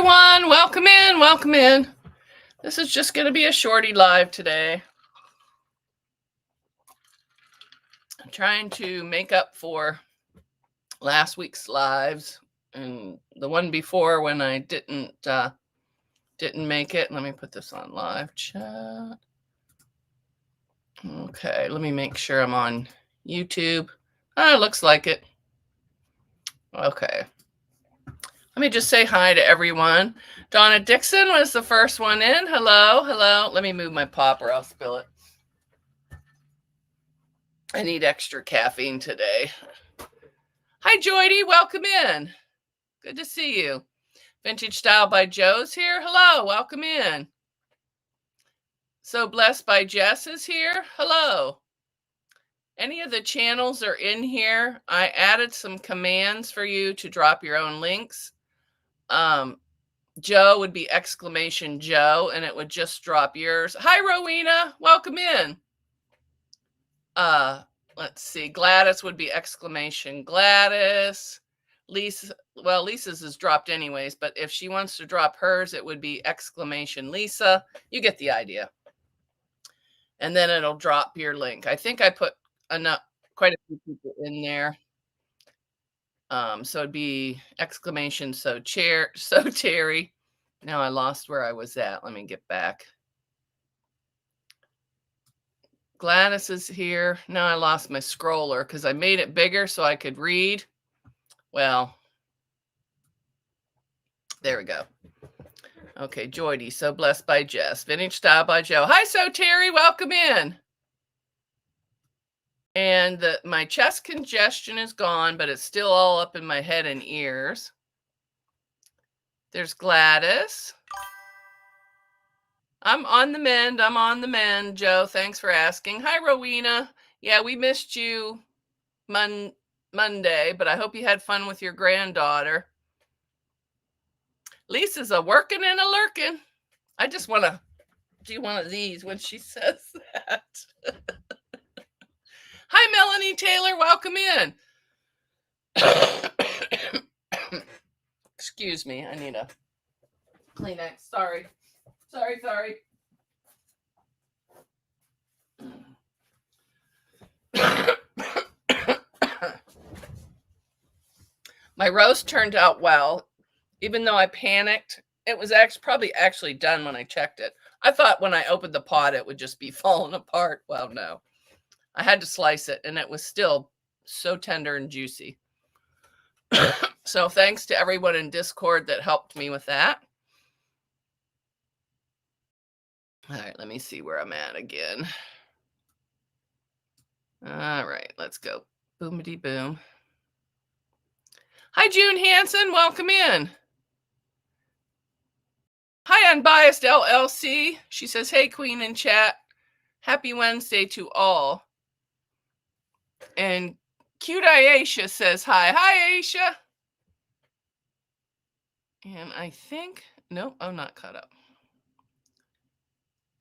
everyone. Welcome in. Welcome in. This is just going to be a shorty live today. I'm trying to make up for last week's lives and the one before when I didn't make it. Let me put this on live chat. Okay, let me make sure I'm on YouTube. It looks like it. Okay. Let me just say hi to everyone. Donna Dixon was the first one in. Hello, hello. Let me move my pop or I'll spill it. I need extra caffeine today. Hi, Joydy. Welcome in. Good to see you. Vintage Style by Joe's here. Hello. Welcome in. So Blessed by Jess is here. Hello. Any of the channels are in here. I added some commands for you to drop your own links. Joe would be exclamation Joe, and it would just drop yours. Hi, Rowena. Welcome in. Let's see. Gladys would be exclamation Gladys. Lisa, well, Lisa's is dropped anyways, but if she wants to drop hers, it would be exclamation Lisa. You get the idea. And then it'll drop your link. I think I put quite a few people in there. So it'd be exclamation so Terry. Now I lost where I was at. Let me get back. Gladys is here. Now I lost my scroller because I made it bigger so I could read. Well, there we go. Okay, Joydy, So Blessed by Jess. Vintage Style by Joe. Hi, So Terry, welcome in. And my chest congestion is gone, but it's still all up in my head and ears. There's Gladys. I'm on the mend. I'm on the mend, Joe. Thanks for asking. Hi, Rowena. Yeah, we missed you Monday, but I hope you had fun with your granddaughter. Lisa's a working and a lurking. I just want to do one of these when she says that. Hi, Melanie Taylor. Welcome in. Excuse me. I need a Kleenex. Sorry. My roast turned out well. Even though I panicked, it was probably done when I checked it. I thought when I opened the pot, it would just be falling apart. Well, no. I had to slice it, and it was still so tender and juicy. So thanks to everyone in Discord that helped me with that. All right, let me see where I'm at again. All right, let's go. Boomity boom. Hi, June Hansen. Welcome in. Hi, Unbiased LLC. She says, hey, Queen in chat. Happy Wednesday to all. And Cute Aisha says hi. Hi, Aisha. And I think, nope, I'm not caught up.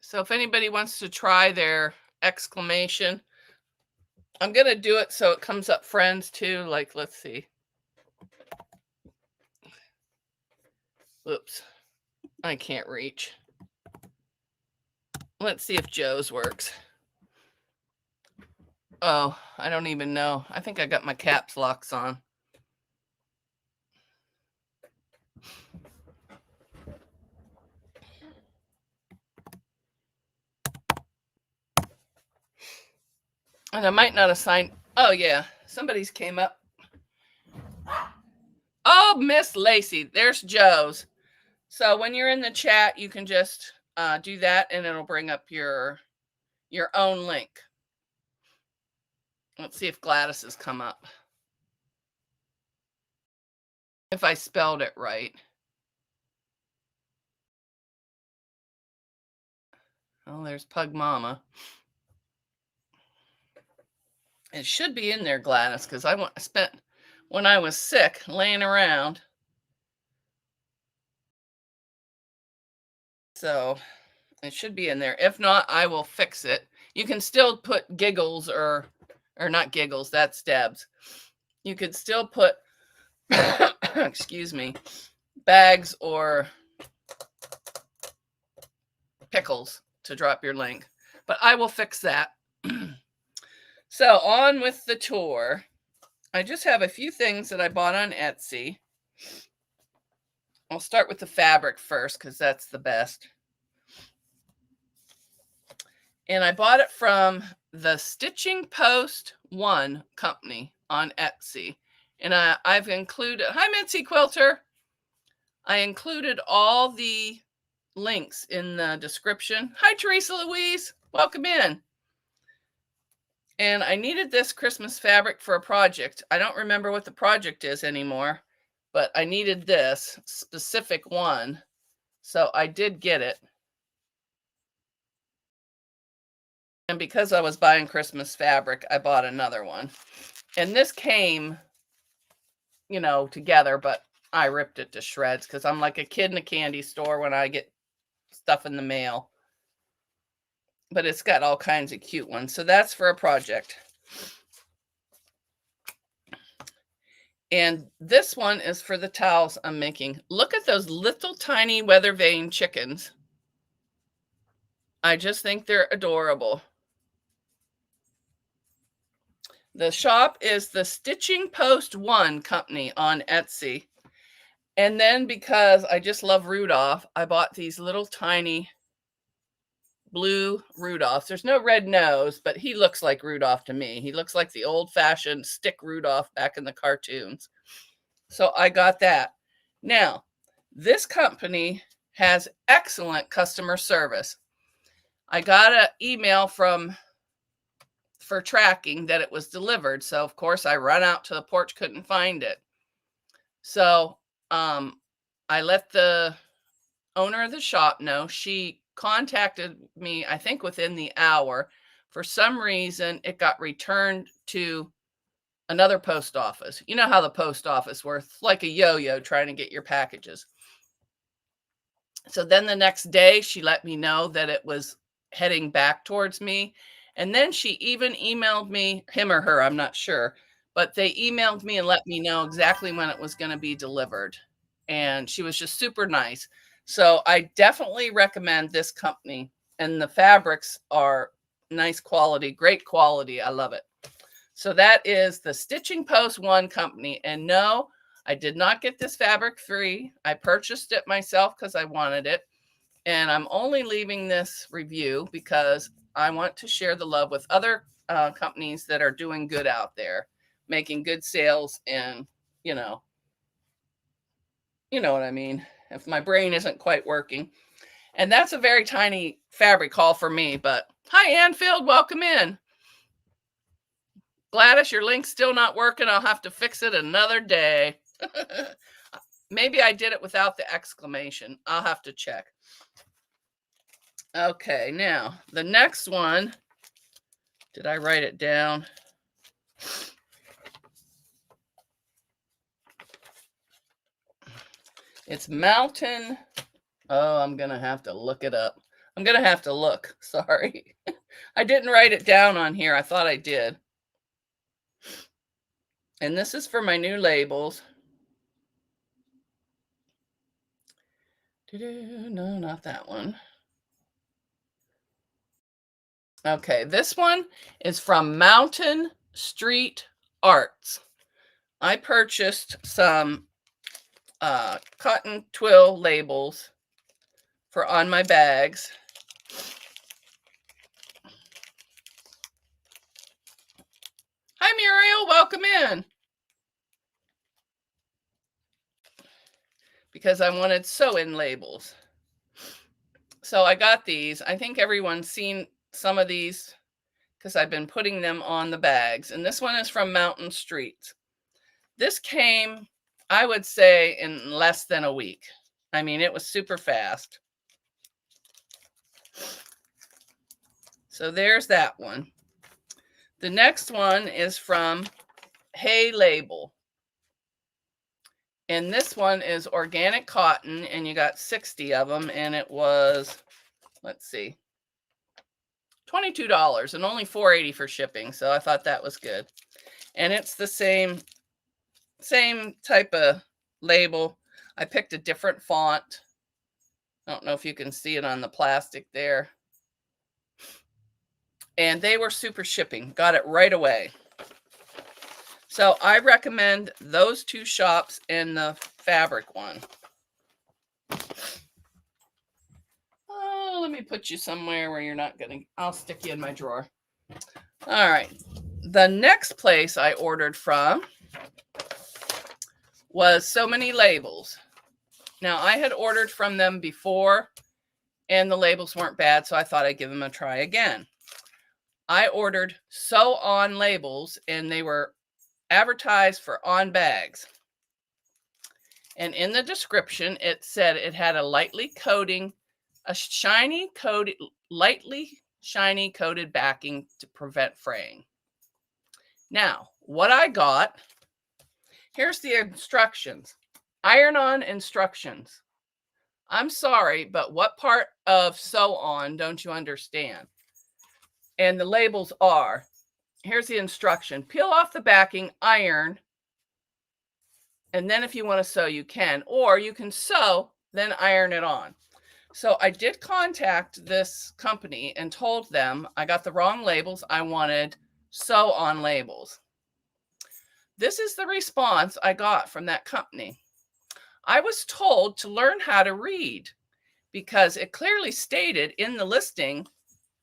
So if anybody wants to try their exclamation, I'm going to do it so it comes up friends too. Like, let's see. Whoops. I can't reach. Let's see if Joe's works. Oh, I don't even know. I think I got my caps locks on. And I might not assign. Oh, yeah. Somebody's came up. Oh, Miss Lacey. There's Joe's. So when you're in the chat, you can just do that and it'll bring up your own link. Let's see if Gladys has come up. If I spelled it right. Oh, there's Pug Mama. It should be in there, Gladys, because I spent when I was sick laying around. So it should be in there. If not, I will fix it. You can still put giggles or not giggles. That's Deb's. You could still put, excuse me, bags or pickles to drop your link, but I will fix that. So on with the tour. I just have a few things that I bought on Etsy. I'll start with the fabric first because that's the best. And I bought it from the Stitching Post 1 company on Etsy. And I've included, hi Mitzi Quilter. I included all the links in the description. Hi Teresa Louise, welcome in. And I needed this Christmas fabric for a project. I don't remember what the project is anymore, but I needed this specific one. So I did get it. And because I was buying Christmas fabric, I bought another one. And this came, you know, together, but I ripped it to shreds because I'm like a kid in a candy store when I get stuff in the mail. But it's got all kinds of cute ones. So that's for a project. And this one is for the towels I'm making. Look at those little tiny weather vane chickens. I just think they're adorable. The shop is the Stitching Post 1 company on Etsy. And then because I just love Rudolph, I bought these little tiny blue Rudolphs. There's no red nose, but he looks like Rudolph to me. He looks like the old-fashioned stick Rudolph back in the cartoons. So I got that. Now, this company has excellent customer service. I got an email for tracking that it was delivered. So of course I run out to the porch, couldn't find it. So I let the owner of the shop know. She contacted me, I think within the hour. For some reason, it got returned to another post office. You know how the post office works, like a yo-yo trying to get your packages. So then the next day, she let me know that it was heading back towards me. And then she even emailed me, him or her, I'm not sure, but they emailed me and let me know exactly when it was going to be delivered. And she was just super nice. So I definitely recommend this company. And the fabrics are nice quality, great quality. I love it. So that is the Stitching Post 1 company. And no, I did not get this fabric free. I purchased it myself because I wanted it. And I'm only leaving this review because I want to share the love with other companies that are doing good out there, making good sales. And, you know what I mean? If my brain isn't quite working. And that's a very tiny fabric haul for me. But hi, Anfield. Welcome in. Gladys, your link's still not working. I'll have to fix it another day. Maybe I did it without the exclamation. I'll have to check. Okay, now the next one. Did I write it down? It's Mountain. Oh, I'm going to have to look it up. I'm going to have to look. Sorry. I didn't write it down on here. I thought I did. And this is for my new labels. No, not that one. Okay, this one is from Mountain Street Arts. I purchased some cotton twill labels for on my bags. Hi, Muriel. Welcome in. Because I wanted sew-in labels. So I got these. I think everyone's seen some of these because I've been putting them on the bags. And this one is from Mountain Street. This came, I would say, in less than a week. I mean, it was super fast. So there's that one. The next one is from heylabel. And this one is organic cotton, and you got 60 of them, and it was, let's see, $22 and only $4.80 for shipping. So I thought that was good. And it's the same type of label. I picked a different font. I don't know if you can see it on the plastic there. And they were super shipping. Got it right away. So I recommend those two shops and the fabric one. Oh, let me put you somewhere where you're not going to, I'll stick you in my drawer. All right. The next place I ordered from was Sewmanylabels. Now, I had ordered from them before, and the labels weren't bad, so I thought I'd give them a try again. I ordered Sew On labels, and they were advertised for on bags. And in the description, it said it had a lightly shiny coated backing to prevent fraying. Now, what I got, here's the instructions. Iron-on instructions. I'm sorry, but what part of sew on don't you understand? And the labels are, here's the instruction. Peel off the backing, iron, and then if you want to sew, you can. Or you can sew, then iron it on. So I did contact this company and told them I got the wrong labels. I wanted sew on labels. This is the response I got from that company. I was told to learn how to read because it clearly stated in the listing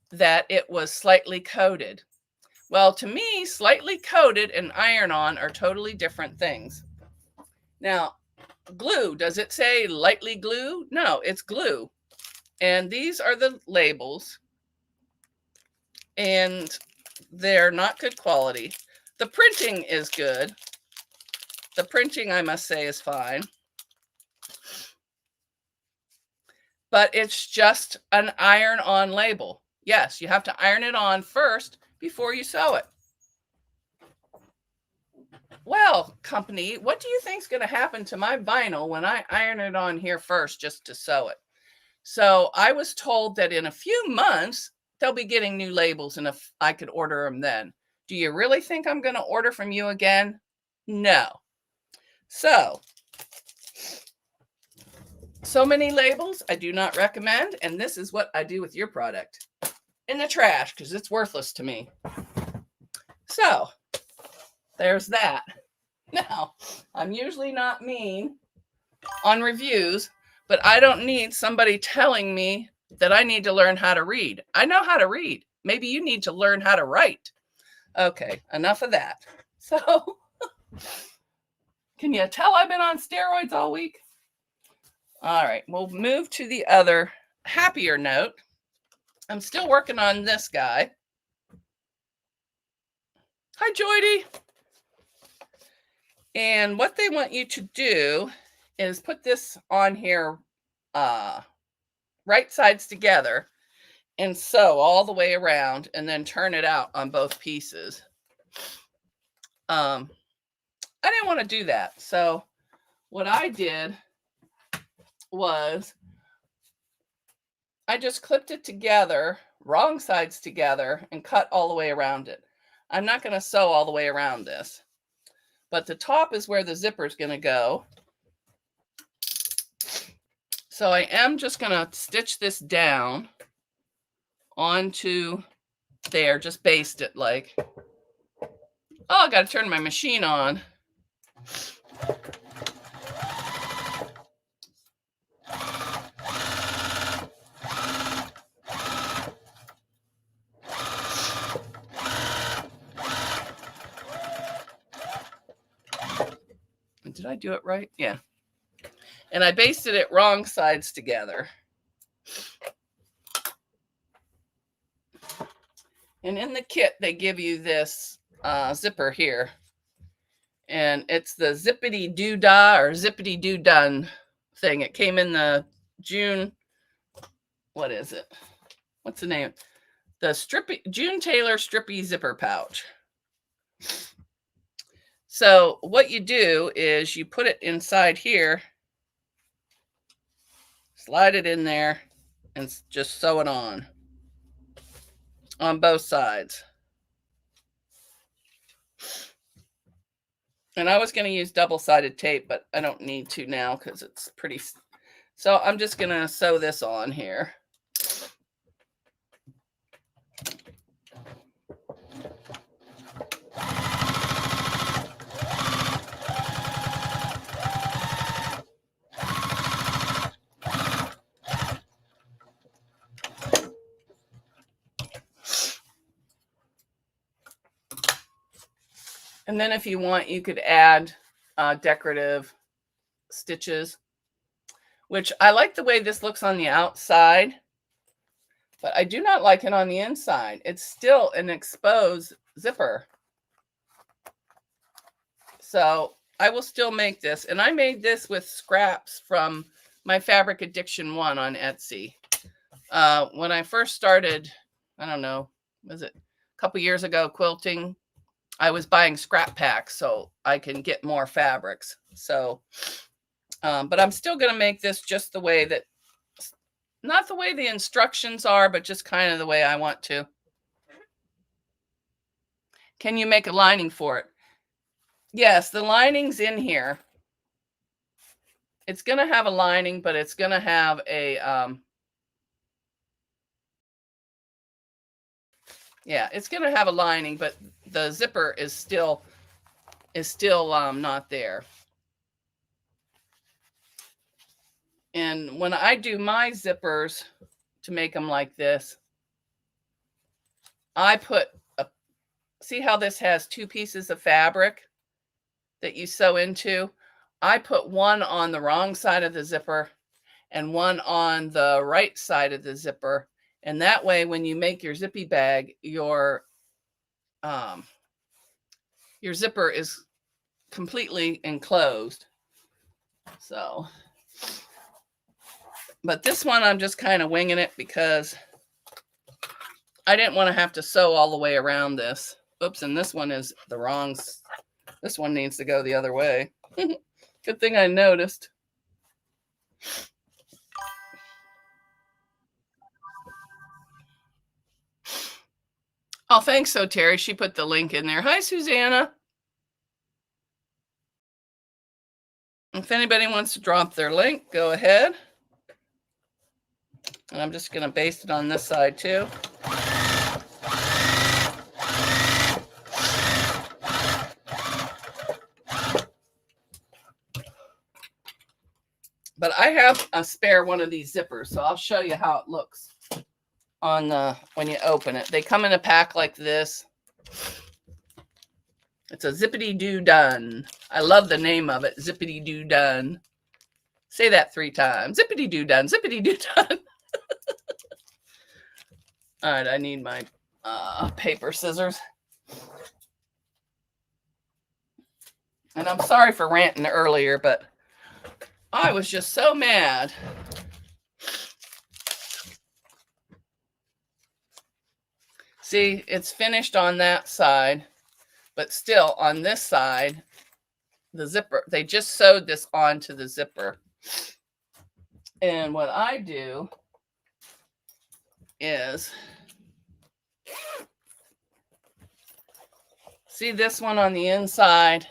that it was slightly coated. Well, to me, slightly coated and iron-on are totally different things. Now, glue, does it say lightly glue? No, it's glue. And these are the labels. And they're not good quality. The printing is good. The printing, I must say, is fine. But it's just an iron-on label. Yes, you have to iron it on first before you sew it. Well, company, what do you think is going to happen to my vinyl when I iron it on here first just to sew it? So I was told that in a few months, they'll be getting new labels and if I could order them then. Do you really think I'm going to order from you again? No. So many labels I do not recommend. And this is what I do with your product. In the trash because it's worthless to me. So there's that. Now, I'm usually not mean on reviews, but I don't need somebody telling me that I need to learn how to read. I know how to read. Maybe you need to learn how to write. Okay, enough of that. So, can you tell I've been on steroids all week? All right, we'll move to the other happier note. I'm still working on this guy. Hi, Joydy. And what they want you to do is put this on here right sides together and sew all the way around and then turn it out on both pieces. I didn't want to do that. So what I did was I just clipped it together, wrong sides together, and cut all the way around it. I'm not going to sew all the way around this, but the top is where the zipper is going to go. So I am just going to stitch this down onto there, just baste it like. Oh, I got to turn my machine on. Did I do it right? Yeah. And I basted it wrong sides together. And in the kit, they give you this zipper here. And it's the Zippity Doo Dah or Zippity Doo Done thing. It came in the June, what is it? What's the name? The June Taylor Strippy Zipper Pouch. So what you do is you put it inside here, slide it in there, and just sew it on both sides. And I was going to use double-sided tape, but I don't need to now because it's pretty. So I'm just going to sew this on here. And then if you want, you could add decorative stitches, which I like the way this looks on the outside, but I do not like it on the inside. It's still an exposed zipper. So I will still make this. And I made this with scraps from my Fabric Addiction 1 on Etsy. When I first started, I don't know, was it a couple years ago, quilting, I was buying scrap packs so I can get more fabrics. So, but I'm still going to make this just the way that, not the way the instructions are, but just kind of the way I want to. Can you make a lining for it? Yes, the lining's in here. It's going to have a lining, but it's going to have a, yeah, it's going to have a lining, but the zipper is still not there. And when I do my zippers to make them like this, I put see how this has two pieces of fabric that you sew into? I put one on the wrong side of the zipper and one on the right side of the zipper. And that way, when you make your zippy bag, your zipper is completely enclosed. So, but this one, I'm just kind of winging it because I didn't want to have to sew all the way around this. Oops, and this one is the wrong, this one needs to go the other way. Good thing I noticed. Oh, thanks, so Terry. She put the link in there. Hi, Susanna. If anybody wants to drop their link, go ahead. And I'm just going to baste it on this side too. But I have a spare one of these zippers, so I'll show you how it looks on the when you open it. They come in a pack like this. It's a zippity doo done. I love the name of it, zippity doo done. Say that 3 times. Zippity doo done, zippity doo done. All right, I need my paper scissors. And I'm sorry for ranting earlier, but I was just so mad. See, it's finished on that side, but still on this side, the zipper, they just sewed this onto the zipper. And what I do is, see this one on the inside,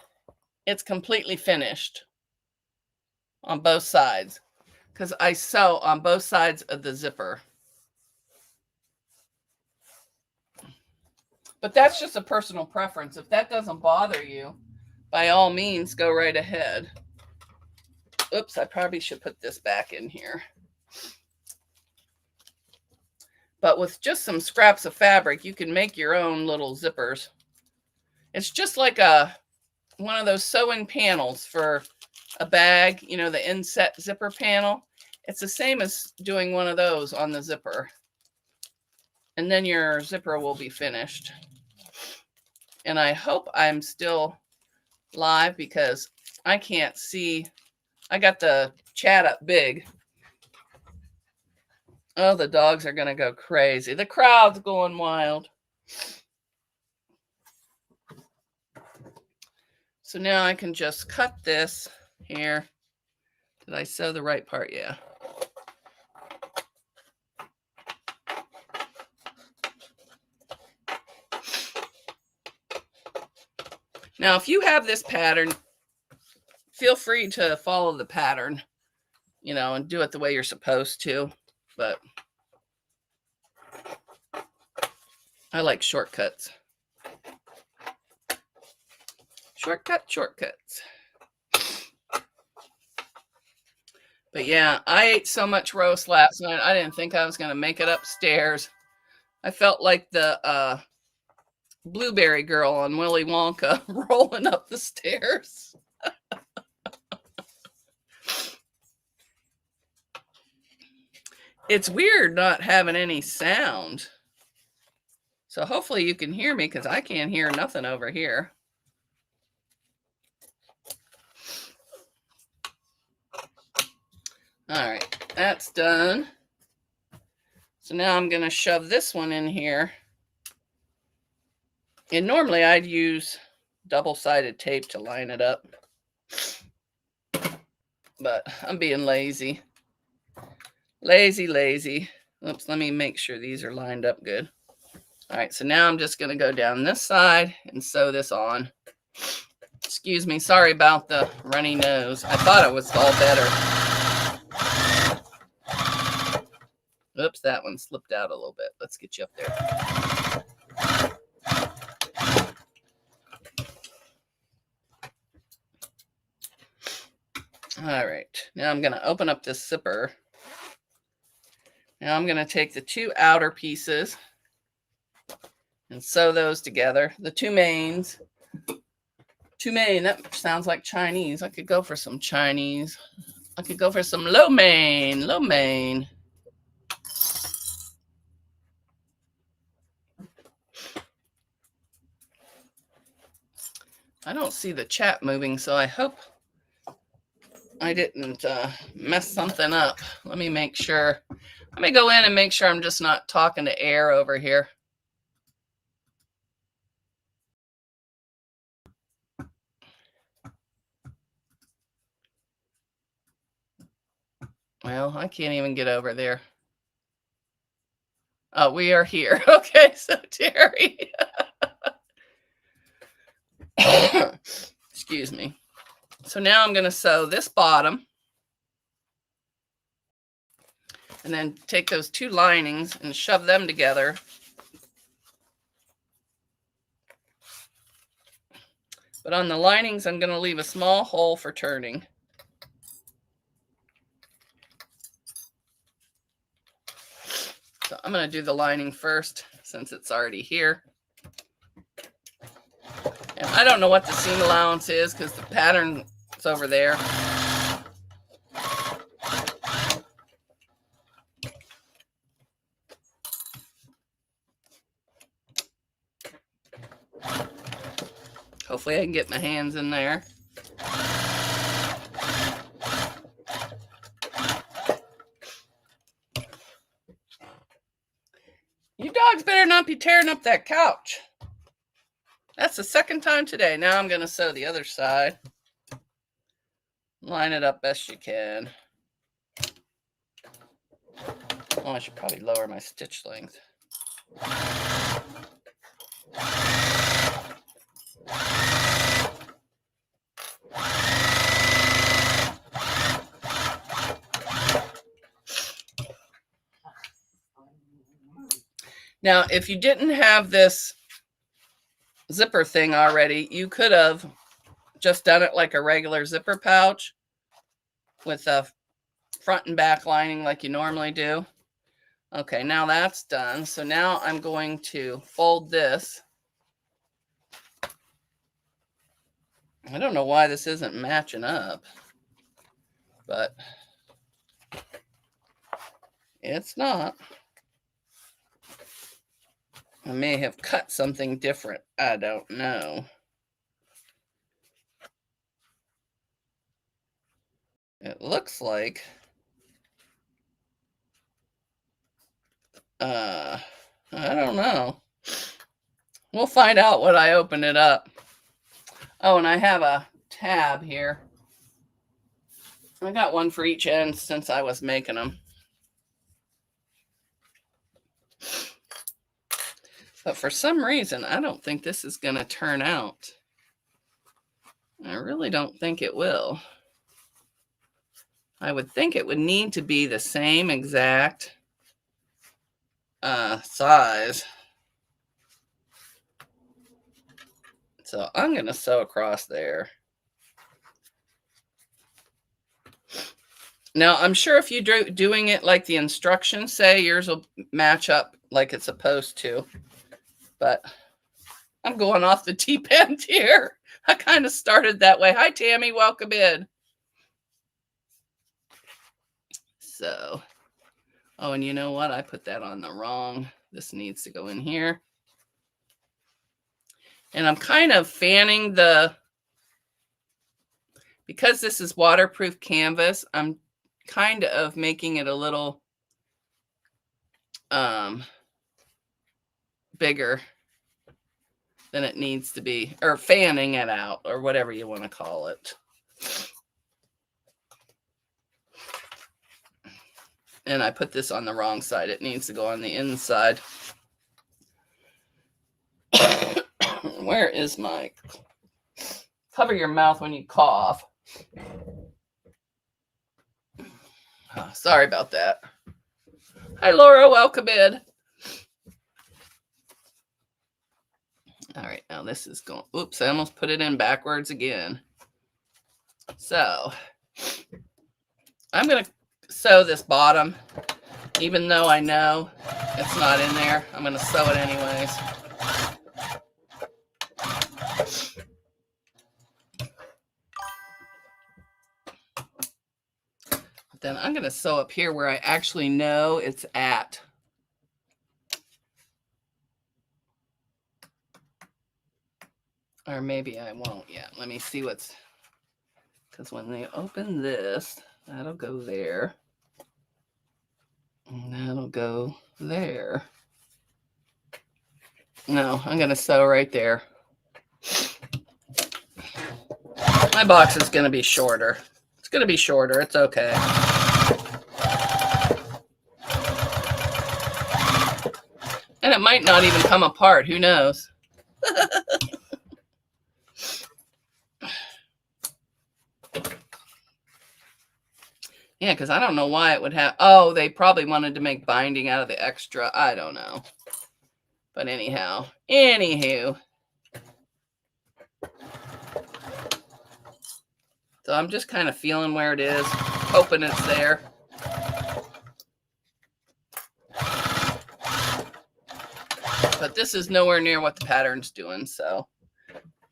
it's completely finished on both sides because I sew on both sides of the zipper. But that's just a personal preference. If that doesn't bother you, by all means, go right ahead. Oops, I probably should put this back in here. But with just some scraps of fabric, you can make your own little zippers. It's just like one of those sew-in panels for a bag, you know, the inset zipper panel. It's the same as doing one of those on the zipper. And then your zipper will be finished. And I hope I'm still live because I can't see. I got the chat up big. Oh, the dogs are going to go crazy. The crowd's going wild. So now I can just cut this here. Did I sew the right part? Yeah. Now, if you have this pattern, feel free to follow the pattern, you know, and do it the way you're supposed to. But I like shortcuts. Shortcuts. But yeah, I ate so much roast last night. I didn't think I was going to make it upstairs. I felt like the blueberry girl on Willy Wonka rolling up the stairs. It's weird not having any sound. So hopefully you can hear me because I can't hear nothing over here. All right, that's done. So now I'm going to shove this one in here. And normally I'd use double-sided tape to line it up. But I'm being lazy. Lazy. Oops, let me make sure these are lined up good. All right, so now I'm just going to go down this side and sew this on. Excuse me, sorry about the runny nose. I thought it was all better. Oops, that one slipped out a little bit. Let's get you up there. All right, now I'm going to open up this zipper. Now I'm going to take the two outer pieces and sew those together. The two mains. That sounds like Chinese. I could go for some Chinese. I could go for some lo mein. I don't see the chat moving, so I hope I didn't mess something up. Let me make sure. Let me go in and make sure I'm just not talking to air over here. Well, I can't even get over there. Oh, we are here. Okay, so Terry. Excuse me. So now I'm going to sew this bottom. And then take those two linings and shove them together. But on the linings, I'm going to leave a small hole for turning. So I'm going to do the lining first since it's already here. And I don't know what the seam allowance is because the pattern is over there. Hopefully I can get my hands in there. You dogs better not be tearing up that couch. That's the second time today. Now I'm going to sew the other side. Line it up best you can. Oh, I should probably lower my stitch length. Now, if you didn't have this zipper thing already, you could have just done it like a regular zipper pouch with a front and back lining like you normally do. Okay, now that's done. So now I'm going to fold this. I don't know why this isn't matching up, but it's not. I may have cut something different. I don't know. It looks like I don't know. We'll find out when I open it up. Oh, and I have a tab here. I got one for each end since I was making them. But for some reason, I don't think this is going to turn out. I really don't think it will. I would think it would need to be the same exact size. So I'm going to sew across there. Now, I'm sure if you're doing it like the instructions say, yours will match up like it's supposed to. But I'm going off the deep end here. I kind of started that way. Hi, Tammy. Welcome in. So, oh, and you know what? I put that on the wrong. This needs to go in here. And I'm kind of fanning because this is waterproof canvas, I'm kind of making it a little bigger than it needs to be, or fanning it out, or whatever you want to call it. And I put this on the wrong side. It needs to go on the inside. Where is my... Cover your mouth when you cough. Oh, sorry about that. Hi, Laura. Welcome in. All right, now this is going... Oops, I almost put it in backwards again. So, I'm going to sew this bottom. Even though I know it's not in there, I'm going to sew it anyways. Then I'm going to sew up here where I actually know it's at. Or maybe I won't yet. Let me see what's... Because when they open this, that'll go there. And that'll go there. No, I'm going to sew right there. My box is going to be shorter. It's going to be shorter. It's okay. And it might not even come apart. Who knows? Yeah, because I don't know why it would have... Oh, they probably wanted to make binding out of the extra. I don't know. But anyhow. Anywho. So I'm just kind of feeling where it is. Hoping it's there. But this is nowhere near what the pattern's doing, so.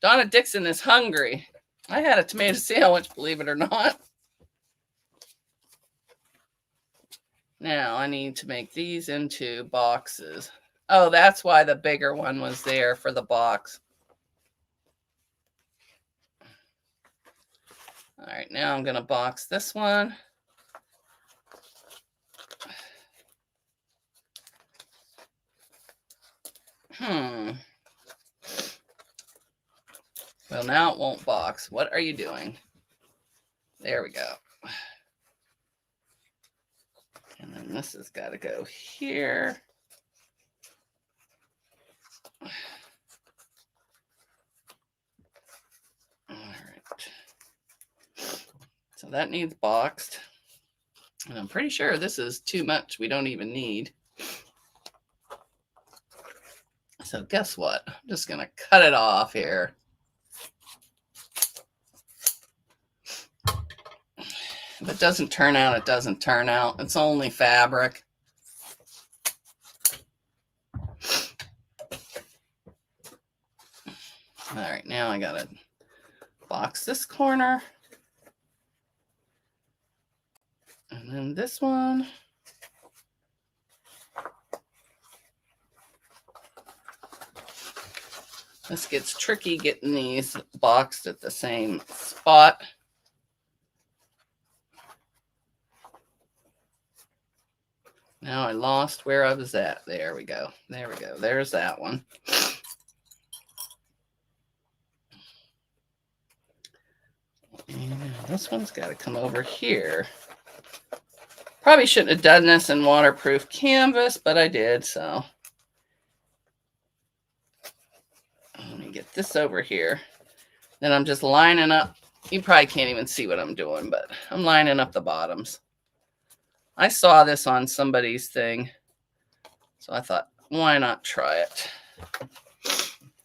Donna Dixon is hungry. I had a tomato sandwich, believe it or not. Now I need to make these into boxes. Oh, that's why the bigger one was there for the box. All right, now I'm going to box this one. Well, now it won't box. What are you doing? There we go. And then this has got to go here. All right. So that needs boxed. And I'm pretty sure this is too much. We don't even need. So guess what? I'm just going to cut it off here. If it doesn't turn out, it doesn't turn out. It's only fabric. All right, now I got to box this corner. And then this one. This gets tricky getting these boxed at the same spot. Now I lost where I was at. There we go. There we go. There's that one. And this one's got to come over here. Probably shouldn't have done this in waterproof canvas, but I did, so. Let me get this over here. Then I'm just lining up. You probably can't even see what I'm doing, but I'm lining up the bottoms. I saw this on somebody's thing, so I thought, why not try it?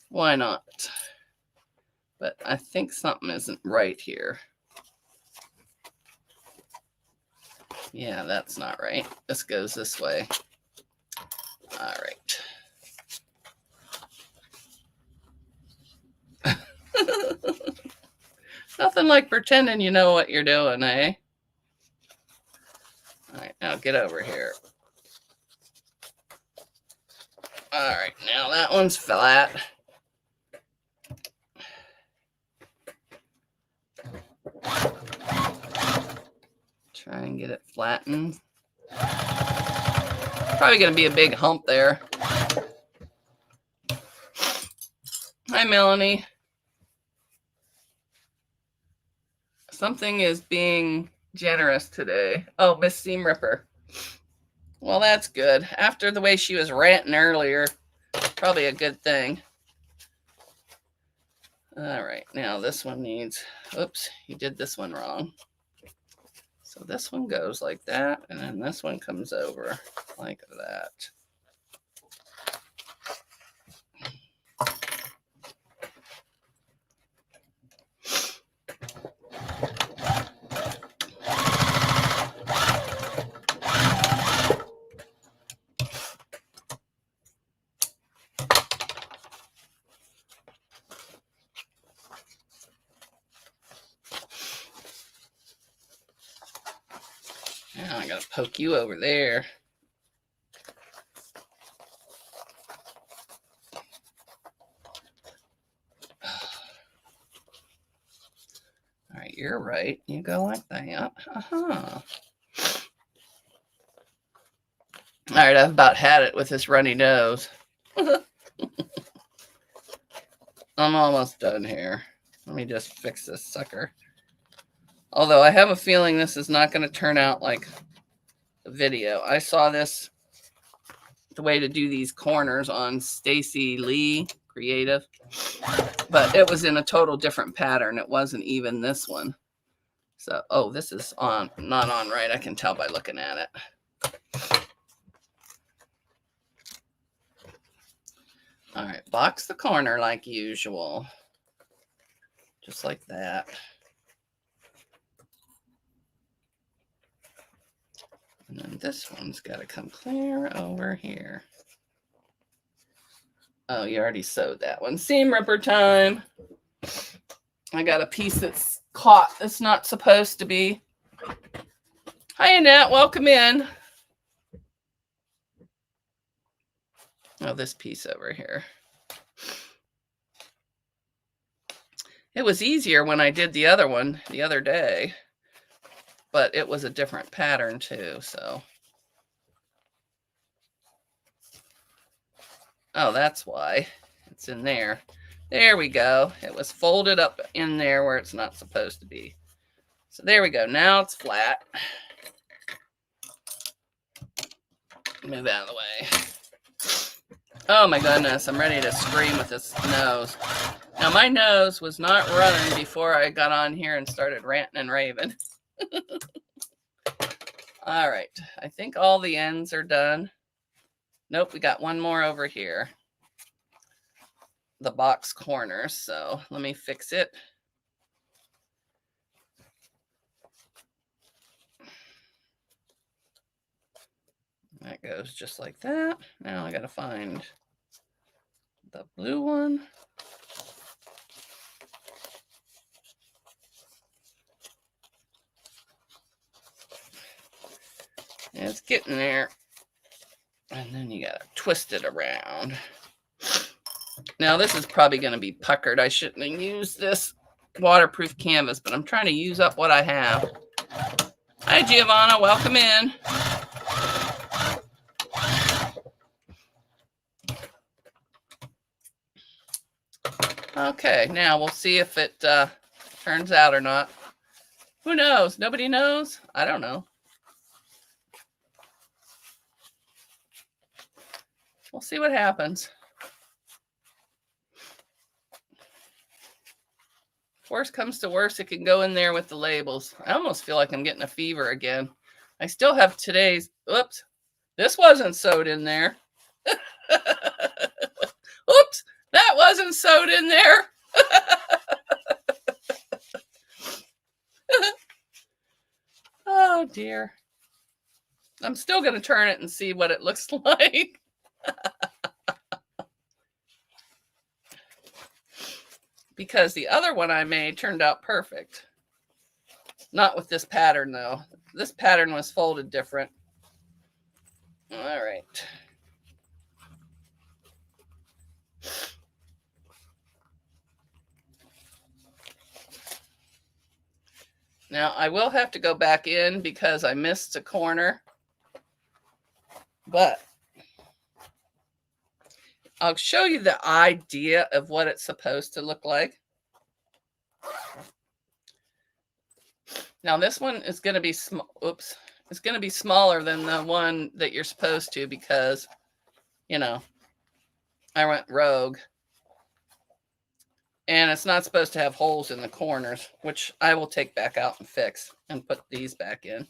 Why not? But I think something isn't right here. Yeah, that's not right. This goes this way. All right. Nothing like pretending you know what you're doing, eh? All right, now get over here. All right, now that one's flat. Try and get it flattened. Probably going to be a big hump there. Hi, Melanie. Something is being generous today. Oh, Miss Seam Ripper. Well, that's good. After the way she was ranting earlier, probably a good thing. All right, now this one needs, oops, you did this one wrong. So this one goes like that, and then this one comes over like that. Now I gotta poke you over there. All right, you're right. You go like that. Uh-huh. All right, I've about had it with this runny nose. I'm almost done here. Let me just fix this sucker. Although I have a feeling this is not going to turn out like the video. I saw this, the way to do these corners on Stacy Lee Creative, but it was in a total different pattern. It wasn't even this one. So, oh, this is on, not on right. I can tell by looking at it. All right, box the corner like usual. Just like that. And then this one's got to come clear over here. Oh, you already sewed that one. Seam ripper time. I got a piece that's caught that's not supposed to be. Hi, Annette. Welcome in. Oh, this piece over here. It was easier when I did the other one the other day, but it was a different pattern too, so. Oh, that's why it's in there. There we go. It was folded up in there where it's not supposed to be. So there we go. Now it's flat. Move out of the way. Oh my goodness, I'm ready to scream with this nose. Now my nose was not running before I got on here and started ranting and raving. All right, I think all the ends are done. Nope, we got one more over here. The box corners, so let me fix it. That goes just like that. Now I gotta find the blue one. And it's getting there. And then you gotta twist it around. Now this is probably gonna be puckered. I shouldn't have used this waterproof canvas, but I'm trying to use up what I have. Hi, Giovanna, welcome in. Okay, now we'll see if it turns out or not. Who knows? Nobody knows? I don't know. We'll see what happens. If worst comes to worst, it can go in there with the labels. I almost feel like I'm getting a fever again. I still have today's, oops, this wasn't sewed in there. Oops, that wasn't sewed in there. Oh dear. I'm still going to turn it and see what it looks like. Because the other one I made turned out perfect. Not with this pattern though. This pattern was folded different. All right. Now I will have to go back in because I missed a corner, but I'll show you the idea of what it's supposed to look like. Now this one is going to be small. Oops. It's going to be smaller than the one that you're supposed to because, you know, I went rogue. And it's not supposed to have holes in the corners, which I will take back out and fix and put these back in.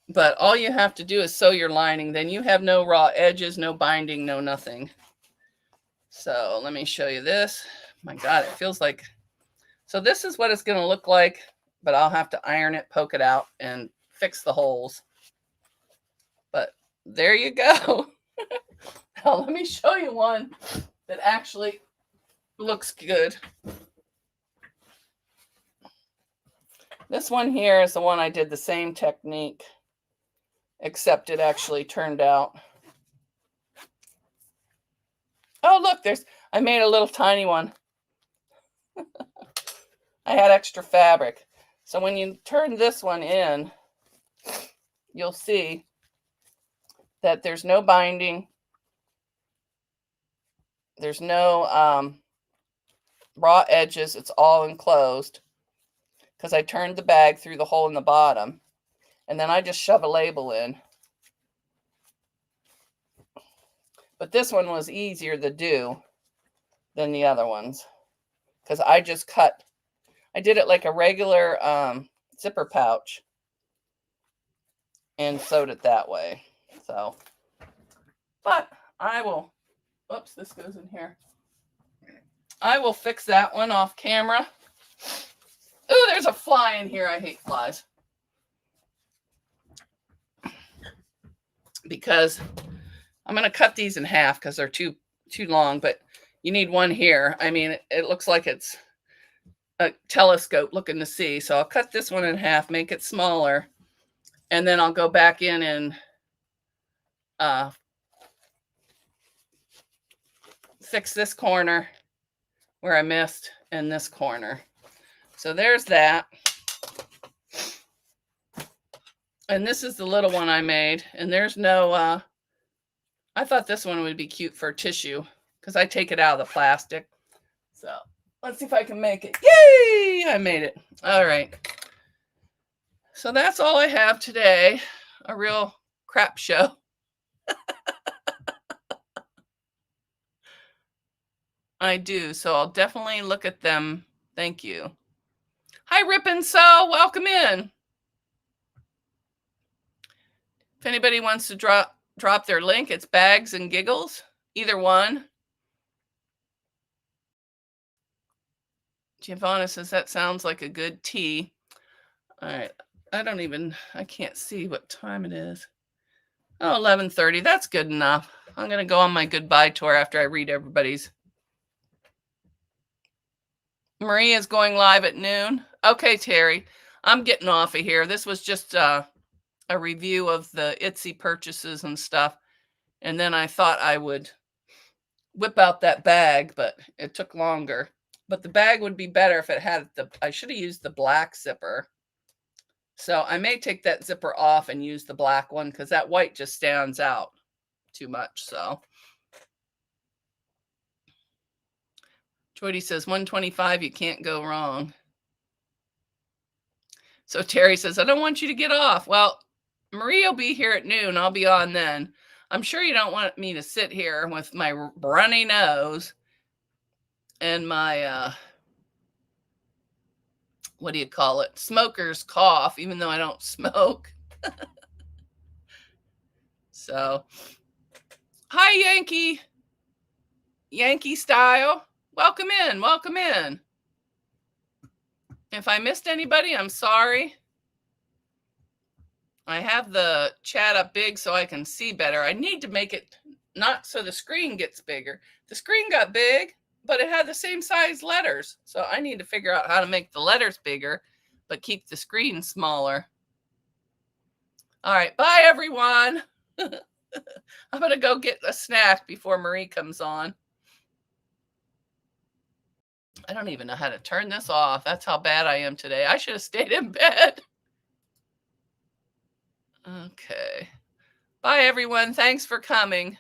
But all you have to do is sew your lining. Then you have no raw edges, no binding, no nothing. So let me show you this. My God, it feels like... So this is what it's going to look like, but I'll have to iron it, poke it out, and fix the holes. But there you go. Now let me show you one that actually looks good. This one here is the one I did the same technique, except it actually turned out. Oh, look, I made a little tiny one. I had extra fabric. So when you turn this one in, you'll see that there's no binding. There's no raw edges. It's all enclosed because I turned the bag through the hole in the bottom. And then I just shove a label in. But this one was easier to do than the other ones because I just cut. I did it like a regular zipper pouch and sewed it that way. So, but I will, oops, this goes in here. I will fix that one off camera. Oh, there's a fly in here. I hate flies. Because I'm going to cut these in half because they're too long, but you need one here. I mean, it looks like it's a telescope looking to see. So I'll cut this one in half, make it smaller, and then I'll go back in and fix this corner where I missed and this corner. So there's that. And this is the little one I made. And there's no, I thought this one would be cute for tissue because I take it out of the plastic. So let's see if I can make it. Yay! I made it. All right. So that's all I have today. A real crap show. I do. So I'll definitely look at them. Thank you. Hi, Rip and So. Welcome in. If anybody wants to drop their link, it's Bags and Giggles. Either one. Giovanna says that sounds like a good tea. All right. I can't see what time it is. Oh, 11:30. That's good enough. I'm going to go on my goodbye tour after I read everybody's. Marie is going live at noon. Okay, Terry. I'm getting off of here. This was just a review of the Etsy purchases and stuff. And then I thought I would whip out that bag, but it took longer. But the bag would be better if it had I should have used the black zipper. So I may take that zipper off and use the black one because that white just stands out too much. So Jody says 125, you can't go wrong. So Terry says, I don't want you to get off. Well, Marie will be here at noon. I'll be on then. I'm sure you don't want me to sit here with my runny nose and my, what do you call it? Smoker's cough, even though I don't smoke. So, hi, Yankee style. Welcome in. Welcome in. If I missed anybody, I'm sorry. I have the chat up big so I can see better. I need to make it not so the screen gets bigger. The screen got big, but it had the same size letters. So I need to figure out how to make the letters bigger, but keep the screen smaller. All right. Bye, everyone. I'm going to go get a snack before Marie comes on. I don't even know how to turn this off. That's how bad I am today. I should have stayed in bed. Okay. Bye, everyone. Thanks for coming.